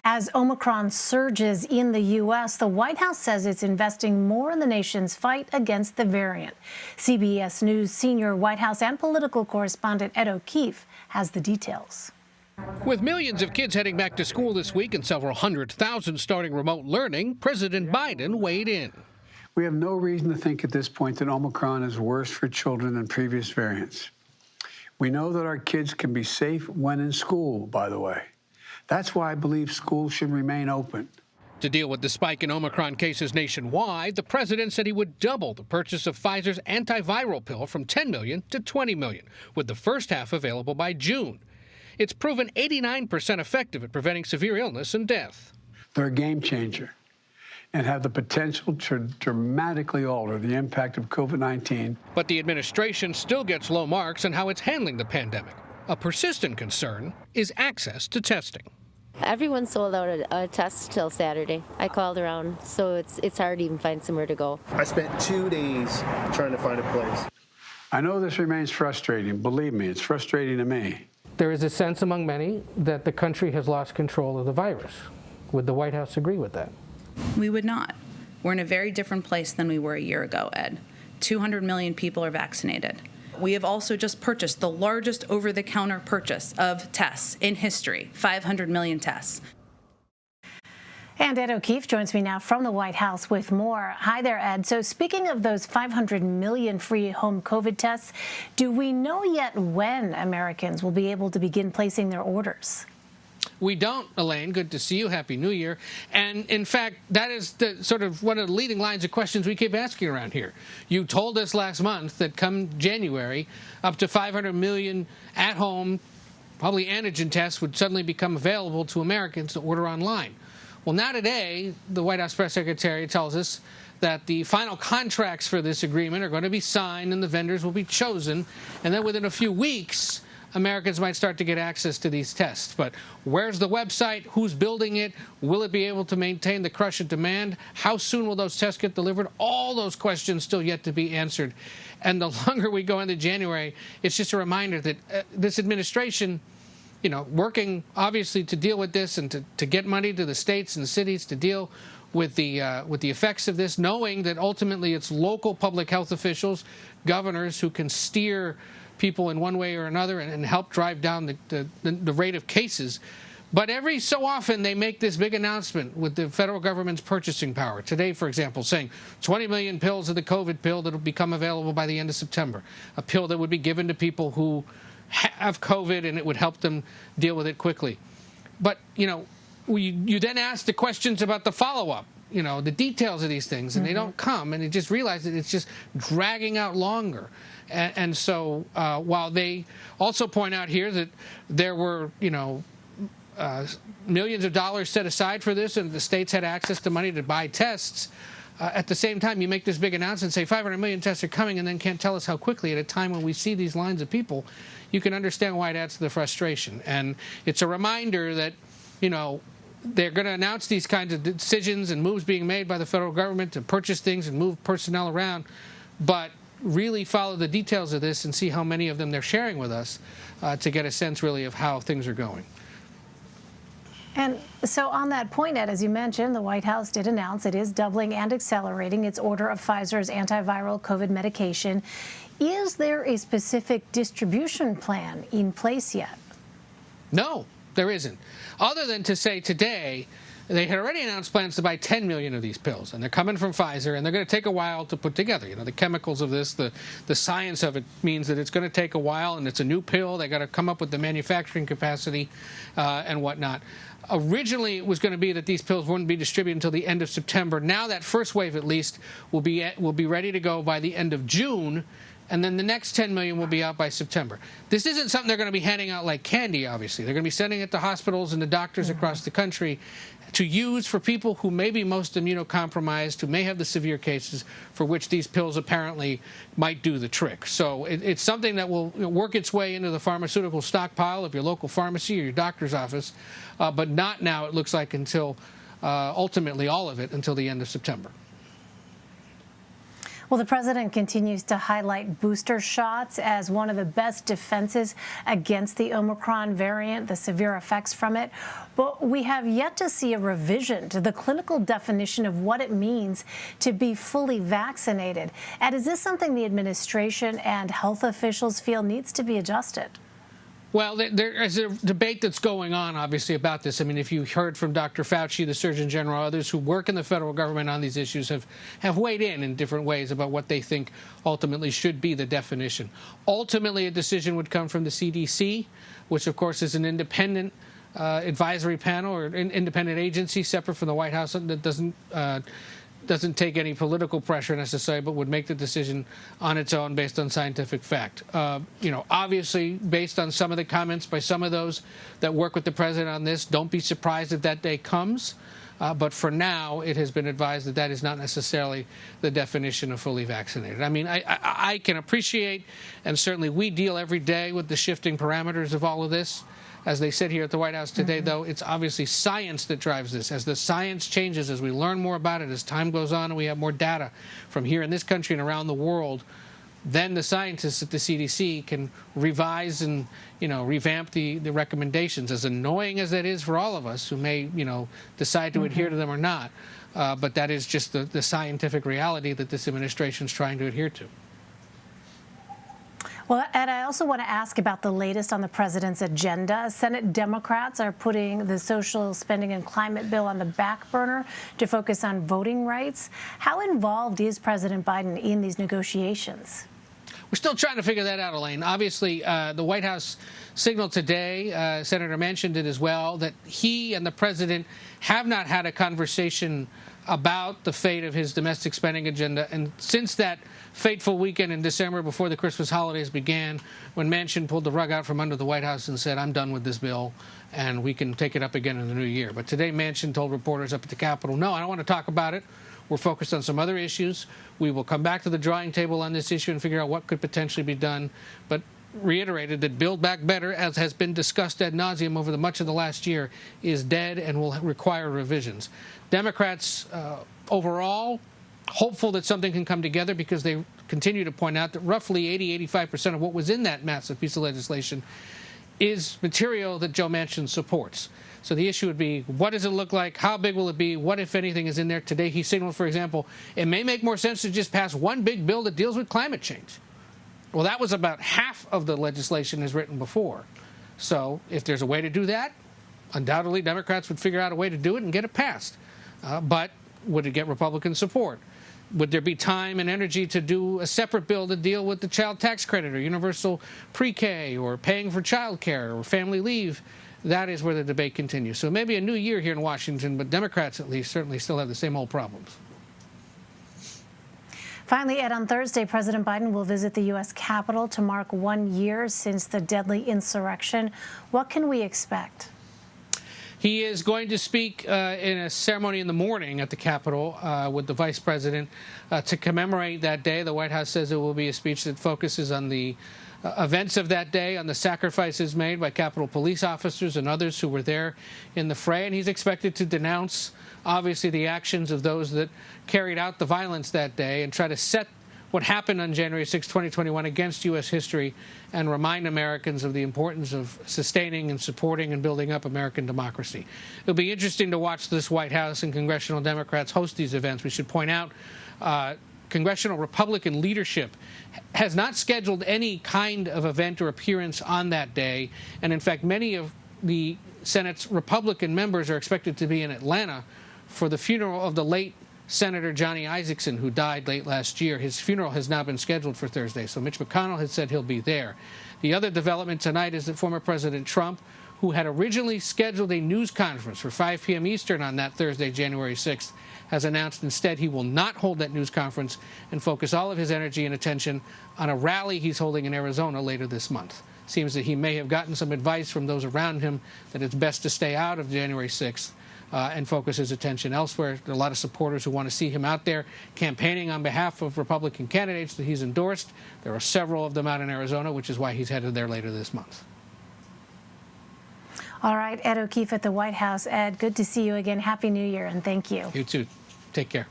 As Omicron surges in the U.S., the White House says it's investing more in the nation's fight against the variant. CBS News senior White House and political correspondent Ed O'Keefe has the details. With millions of kids heading back to school this week and several 100,000 starting remote learning, President Biden weighed in. We have no reason to think at this point that Omicron is worse for children than previous variants. We know that our kids can be safe when in school, by the way. That's why I believe schools should remain open. To deal with the spike in Omicron cases nationwide, the president said he would double the purchase of Pfizer's antiviral pill from 10 million to 20 million, with the first half available by June. It's proven 89% effective at preventing severe illness and death. They're a game changer and have the potential to dramatically alter the impact of COVID-19. But the administration still gets low marks on how it's handling the pandemic. A persistent concern is access to testing. Everyone's sold out a test till Saturday. I called around, so it's hard to even find somewhere to go. I spent 2 days trying to find a place. I know this remains frustrating. Believe me, it's frustrating to me. There is a sense among many that the country has lost control of the virus. Would the White House agree with that? We would not. We're in a very different place than we were a year ago, Ed. 200 million people are vaccinated. We have also just purchased the largest over-the-counter purchase of tests in history, 500 million tests. And Ed O'Keefe joins me now from the White House with more. Hi there, Ed. So speaking of those 500 million free home COVID tests, do we know yet when Americans will be able to begin placing their orders? We don't, Elaine. Good to see you. Happy New Year. And in fact, that is the sort of one of the leading lines of questions we keep asking around here. You told us last month that come January, up to 500 million at-home, probably antigen tests would suddenly become available to Americans to order online. Well, now today, the White House press secretary tells us that the final contracts for this agreement are going to be signed and the vendors will be chosen. And then within a few weeks, Americans might start to get access to these tests. But where's the website? Who's building it? Will it be able to maintain the crush of demand? How soon will those tests get delivered? All those questions still yet to be answered. And the longer we go into January, it's just a reminder that this administration, you know, working obviously to deal with this and to get money to the states and cities to deal with the effects of this, knowing that ultimately it's local public health officials, governors who can steer people in one way or another and help drive down the rate of cases. But every so often they make this big announcement with the federal government's purchasing power. Today, for example, saying 20 million pills of the COVID pill that will become available by the end of September, a pill that would be given to people who have COVID and it would help them deal with it quickly. But, you know, you then ask the questions about the follow-up, you know, the details of these things, and they don't come, and you just realize that it's just dragging out longer. And so while they also point out here that there were, you know, millions of dollars set aside for this and the states had access to money to buy tests, at the same time you make this big announcement, say 500 million tests are coming, and then can't tell us how quickly at a time when we see these lines of people. You can understand why it adds to the frustration. And it's a reminder that, you know, they're going to announce these kinds of decisions and moves being made by the federal government to purchase things and move personnel around, but really follow the details of this and see how many of them they're sharing with us to get a sense really of how things are going. And so on that point, Ed, as you mentioned, the White House did announce it is doubling and accelerating its order of Pfizer's antiviral COVID medication. Is there a specific distribution plan in place yet? No, there isn't. Other than to say today, they had already announced plans to buy 10 million of these pills, and they're coming from Pfizer, and they're going to take a while to put together. You know, the chemicals of this, the science of it means that it's going to take a while, and it's a new pill. They got to come up with the manufacturing capacity and whatnot. Originally, it was going to be that these pills wouldn't be distributed until the end of September. Now that first wave, at least, will be ready to go by the end of June, and then the next 10 million will be out by September. This isn't something they're going to be handing out like candy, obviously. They're going to be sending it to hospitals and to doctors across the country to use for people who may be most immunocompromised, who may have the severe cases for which these pills apparently might do the trick. So it's something that will work its way into the pharmaceutical stockpile of your local pharmacy or your doctor's office, but not now, it looks like, until ultimately all of it until the end of September. Well, the president continues to highlight booster shots as one of the best defenses against the Omicron variant, the severe effects from it. But we have yet to see a revision to the clinical definition of what it means to be fully vaccinated. And is this something the administration and health officials feel needs to be adjusted? Well, there is a debate that's going on, obviously, about this. I mean, if you heard from Dr. Fauci, the Surgeon General, others who work in the federal government on these issues have weighed in different ways about what they think ultimately should be the definition. Ultimately, a decision would come from the CDC, which, of course, is an independent advisory panel or an independent agency separate from the White House that doesn't take any political pressure necessarily, but would make the decision on its own based on scientific fact. Obviously, based on some of the comments by some of those that work with the president on this, don't be surprised if that day comes. But for now, it has been advised that that is not necessarily the definition of fully vaccinated. I mean, I can appreciate, and certainly we deal every day with the shifting parameters of all of this. As they said here at the White House today, though, it's obviously science that drives this. As the science changes, as we learn more about it, as time goes on and we have more data from here in this country and around the world, then the scientists at the CDC can revise and, revamp the recommendations, as annoying as that is for all of us who may, decide to adhere to them or not. But that is just the scientific reality that this administration is trying to adhere to. Well, Ed, I also want to ask about the latest on the president's agenda. Senate Democrats are putting the social spending and climate bill on the back burner to focus on voting rights. How involved is President Biden in these negotiations? We're still trying to figure that out, Elaine. Obviously, the White House signaled today, Senator Manchin did as well, that he and the president have not had a conversation about the fate of his domestic spending agenda. And since that fateful weekend in December before the Christmas holidays began, when Manchin pulled the rug out from under the White House and said, I'm done with this bill, and we can take it up again in the new year. But today, Manchin told reporters up at the Capitol, no, I don't want to talk about it. We're focused on some other issues. We will come back to the drawing table on this issue and figure out what could potentially be done. But reiterated that Build Back Better, as has been discussed ad nauseum over much of the last year, is dead and will require revisions. Democrats overall hopeful that something can come together because they continue to point out that roughly 85% of what was in that massive piece of legislation is material that Joe Manchin supports. So the issue would be, what does it look like? How big will it be? What, if anything, is in there? Today he signaled, for example, it may make more sense to just pass one big bill that deals with climate change. Well, that was about half of the legislation as written before. So if there's a way to do that, undoubtedly Democrats would figure out a way to do it and get it passed. But would it get Republican support? Would there be time and energy to do a separate bill to deal with the child tax credit or universal pre-K or paying for child care or family leave? That is where the debate continues. So maybe a new year here in Washington, but Democrats at least certainly still have the same old problems. Finally, Ed, on Thursday, President Biden will visit the U.S. Capitol to mark 1 year since the deadly insurrection. What can we expect? He is going to speak in a ceremony in the morning at the Capitol with the vice president to commemorate that day. The White House says it will be a speech that focuses on the events of that day, on the sacrifices made by Capitol police officers and others who were there in the fray. And he's expected to denounce, obviously, the actions of those that carried out the violence that day and try to set what happened on January 6, 2021 against U.S. history and remind Americans of the importance of sustaining and supporting and building up American democracy. It'll be interesting to watch this White House and congressional Democrats host these events. We should point out congressional Republican leadership has not scheduled any kind of event or appearance on that day. And in fact, many of the Senate's Republican members are expected to be in Atlanta for the funeral of the late Senator Johnny Isakson, who died late last year. His funeral has now been scheduled for Thursday, so Mitch McConnell has said he'll be there. The other development tonight is that former President Trump, who had originally scheduled a news conference for 5 p.m. Eastern on that Thursday, January 6th, has announced instead he will not hold that news conference and focus all of his energy and attention on a rally he's holding in Arizona later this month. Seems that he may have gotten some advice from those around him that it's best to stay out of January 6th. And focus his attention elsewhere. There are a lot of supporters who want to see him out there campaigning on behalf of Republican candidates that he's endorsed. There are several of them out in Arizona, which is why he's headed there later this month. All right, Ed O'Keefe at the White House. Ed, good to see you again. Happy New Year, and thank you. You too. Take care.